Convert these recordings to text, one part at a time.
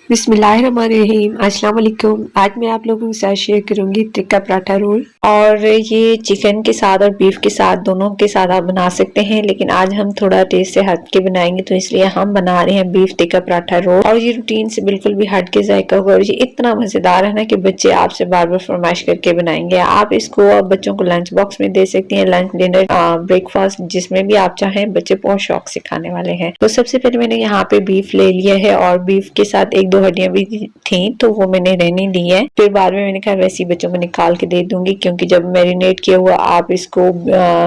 बिस्मिल्लाहिर्रहमानिर्रहीम। अस्सलाम वालेकुम। आज मैं आप लोगों के साथ शेयर करूंगी टिक्का पराठा रोल। और ये चिकन के साथ और बीफ के साथ दोनों के साथ आप बना सकते हैं, लेकिन आज हम थोड़ा टेस्ट से हट के बनाएंगे, तो इसलिए हम बना रहे हैं बीफ टिक्का पराठा रोल। और ये रूटीन से बिल्कुल भी हट के जायका होगा और ये इतना मजेदार है ना कि बच्चे आपसे बार बार फरमाइश करके बनाएंगे। आप इसको बच्चों को लंच बॉक्स में दे सकती हैं, लंच डिनर ब्रेकफास्ट जिसमें भी आप चाहें, बच्चे बहुत शौक से खाने वाले हैं। तो सबसे पहले मैंने यहाँ पे बीफ ले लिया है और बीफ के साथ एक दो हड्डियां भी थी तो वो मैंने रहने दी है। फिर बाद में मैंने कहा वैसे ही बच्चों को निकाल के दे दूंगी, क्योंकि जब मैरिनेट किया हुआ आप इसको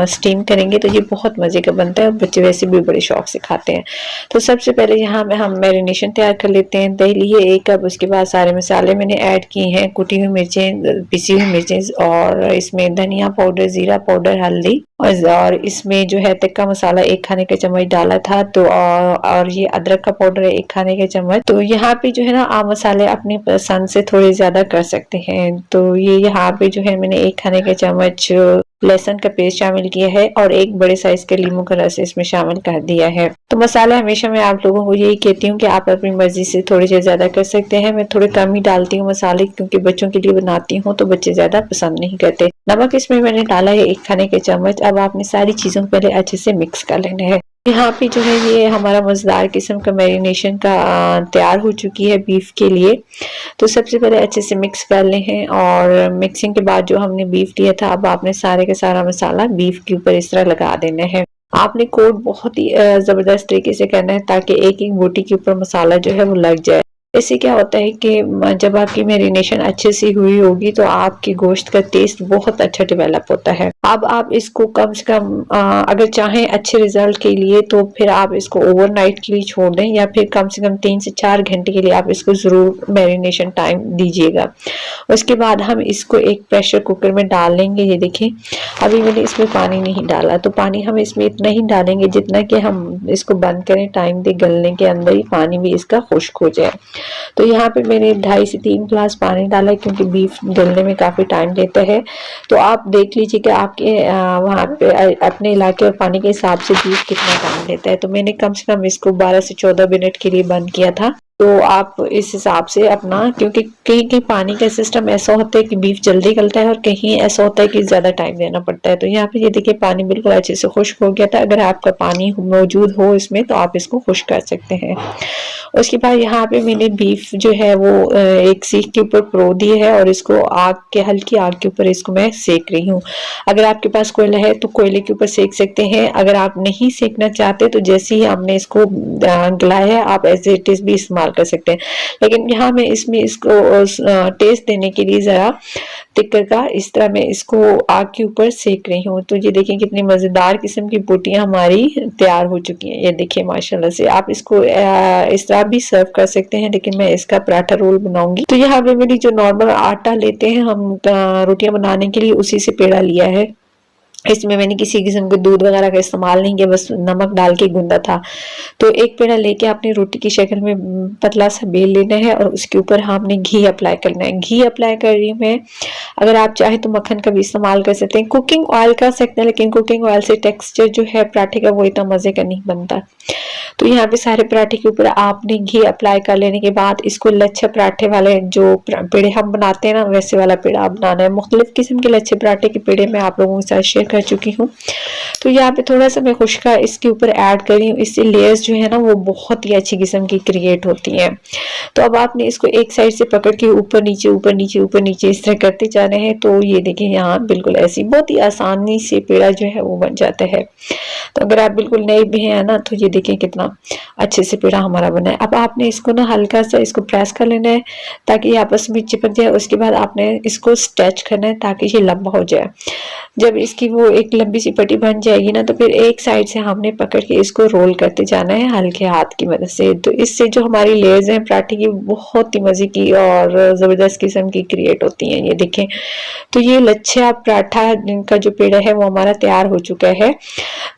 स्टीम करेंगे तो ये बहुत मजे का बनता है और बच्चे वैसे भी बड़े शौक से खाते हैं। तो सबसे पहले यहाँ में हम मैरिनेशन तैयार कर लेते हैं। दही लिए 1 कप, उसके बाद सारे मसाले मैंने ऐड किए हैं, कुटी हुई मिर्चें, पिसी हुई मिर्चें, और इसमें धनिया पाउडर, जीरा पाउडर, हल्दी, और इसमें जो है टिक्का मसाला 1 खाने का चम्मच डाला था। तो और ये अदरक का पाउडर है 1 खाने का चम्मच। तो यहाँ पे जो है ना आप मसाले अपनी पसंद से थोड़े ज्यादा कर सकते हैं। तो ये यहाँ पे जो है मैंने 1 खाने का चम्मच लहसुन का पेस्ट शामिल किया है और 1 बड़े साइज के लीमू का रस इसमें शामिल कर दिया है। तो मसाला हमेशा मैं आप लोगों को यही कहती हूँ कि आप अपनी मर्जी से थोड़े से ज्यादा कर सकते हैं। मैं थोड़े कम ही डालती हूँ मसाले, क्योंकि बच्चों के लिए बनाती हूँ तो बच्चे ज्यादा पसंद नहीं करते। नमक इसमें मैंने डाला है 1 खाने के चम्मच। अब आपने सारी चीजों को पहले अच्छे से मिक्स कर लेना है। यहाँ पे जो है ये हमारा मजेदार किस्म का मैरिनेशन का तैयार हो चुकी है बीफ के लिए। तो सबसे पहले अच्छे से मिक्स कर ले हैं, और मिक्सिंग के बाद जो हमने बीफ लिया था, अब आपने सारे का सारा मसाला बीफ के ऊपर इस तरह लगा देना है। आपने कोट बहुत ही जबरदस्त तरीके से करना है ताकि एक एक बोटी के ऊपर मसाला जो है वो लग जाए। इससे क्या होता है कि जब आपकी मैरिनेशन अच्छे से हुई होगी तो आपके गोश्त का टेस्ट बहुत अच्छा डेवलप होता है। अब आप इसको कम से कम अगर चाहें अच्छे रिजल्ट के लिए तो फिर आप इसको ओवरनाइट के लिए छोड़ दें, या फिर कम से कम 3 से 4 घंटे के लिए आप इसको जरूर मैरिनेशन टाइम दीजिएगा। उसके बाद हम इसको एक प्रेशर कुकर में डाल लेंगे। ये देखिए अभी मैंने इसमें पानी नहीं डाला, तो पानी हम इसमें इतना ही डालेंगे जितना कि हम इसको बंद करें, टाइम दे गलने के अंदर ही पानी भी इसका खुश्क हो जाए। तो यहाँ पे मैंने 2.5 से 3 गिलास पानी डाला है, क्योंकि बीफ गलने में काफी टाइम लेता है। तो आप देख लीजिए कि आपके वहाँ पे अपने इलाके और पानी के हिसाब से बीफ कितना टाइम लेता है। तो मैंने कम से कम इसको 12 से 14 मिनट के लिए बंद किया था। तो आप इस हिसाब से अपना, क्योंकि कहीं कहीं पानी का सिस्टम ऐसा होता है कि बीफ जल्दी गलता है और कहीं ऐसा होता है कि ज्यादा टाइम देना पड़ता है। तो यहाँ पे ये देखिए पानी बिल्कुल अच्छे से खुश्क हो गया था। अगर आपका पानी मौजूद हो इसमें तो आप इसको खुश्क कर सकते हैं। उसके बाद यहाँ पे मैंने बीफ जो है वो एक सीख के ऊपर परो दी है और इसको हल्की आग के ऊपर इसको मैं सेक रही हूँ। अगर आपके पास कोयला है तो कोयले के ऊपर सेक सकते हैं। अगर आप नहीं सेकना चाहते तो जैसे ही हमने इसको गलाया है आप एज इट इज भी इस्तेमाल कर सकते हैं, लेकिन यहाँ मैं इसमें इसको टेस्ट देने के लिए जरा टिक्कर का इस तरह मैं इसको आग के ऊपर सेक रही हूँ। तो ये देखिए कितनी मजेदार किस्म की बोटियां हमारी तैयार हो चुकी हैं। ये देखिए माशाल्लाह से आप इसको इस तरह भी सर्व कर सकते हैं, लेकिन मैं इसका पराठा रोल बनाऊंगी। तो यहाँ पे मेरी जो नॉर्मल आटा लेते हैं हम रोटियां बनाने के लिए, उसी से पेड़ा लिया है। इसमें मैंने किसी किस्म के दूध वगैरह का इस्तेमाल नहीं किया, बस नमक डाल के गूंदा था। तो एक पेड़ा लेके आपने रोटी की शक्ल में पतला सा बेल लेना है और उसके ऊपर हमने घी अप्लाई करना है। घी अप्लाई कर रही हूँ मैं। अगर आप चाहे तो मक्खन का भी इस्तेमाल कर सकते हैं, कुकिंग ऑयल कर सकते हैं, लेकिन कुकिंग ऑयल से टेक्सचर जो है पराठे का वो इतना मजे का नहीं बनता। तो यहाँ पे सारे पराठे के ऊपर आपने घी अप्लाई कर लेने के बाद इसको लच्छा पराठे वाले जो पेड़े हम बनाते हैं ना, वैसे वाला पेड़ा आप बनाना है। मुख्तलिफ किस्म के लच्छे पराठे के पेड़े मैं आप लोगों के साथ शेयर कर चुकी हूँ। तो यहाँ पे थोड़ा सा मैं खुशका इसके ऊपर ऐड कर रही हूँ, इससे लेयर्स जो है ना वो बहुत ही अच्छी किस्म की क्रिएट होती हैं। तो अब आपने इसको एक साइड से पकड़ के ऊपर नीचे ऊपर नीचे ऊपर नीचे इस तरह करते जाने हैं। तो ये देखिए यहाँ बिल्कुल ऐसी बहुत ही आसानी से पेड़ा जो है वो बन जाता है। तो अगर आप बिल्कुल नए भी हैं ना तो ये देखिए कितना अच्छे से पेड़ा हमारा बना है। अब आपने इसको ना हल्का सा इसको प्रेस कर लेना है ताकि ये आपस में चिपक जाए। उसके बाद आपने इसको स्ट्रेच करना है ताकि ये लंबा हो जाए। जब इसकी वो एक लंबी सी पट्टी बन जाएगी ना तो फिर एक साइड से हमने पकड़ के इसको रोल करते जाना है हल्के हाथ की मदद से। तो इससे जो हमारी लेयर्स हैं पराठे की बहुत ही मजे की और जबरदस्त किस्म की क्रिएट होती हैं। ये देखें तो ये लच्छा पराठा का जो पेड़ा है वो हमारा तैयार हो चुका है।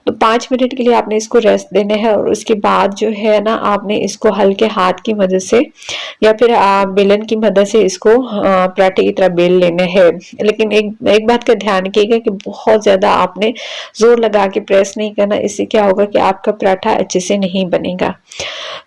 तो 5 मिनट के लिए आपने इसको रेस्ट देना है और उसके बाद जो है ना आपने इसको हल्के हाथ की मदद से या फिर बेलन की मदद से इसको पराठे की तरह बेल लेना है। लेकिन एक बात का ध्यान रखिएगा कि बहुत ज्यादा आपने जोर लगा के प्रेस नहीं करना, इससे क्या होगा कि आपका पराठा अच्छे से नहीं बनेगा।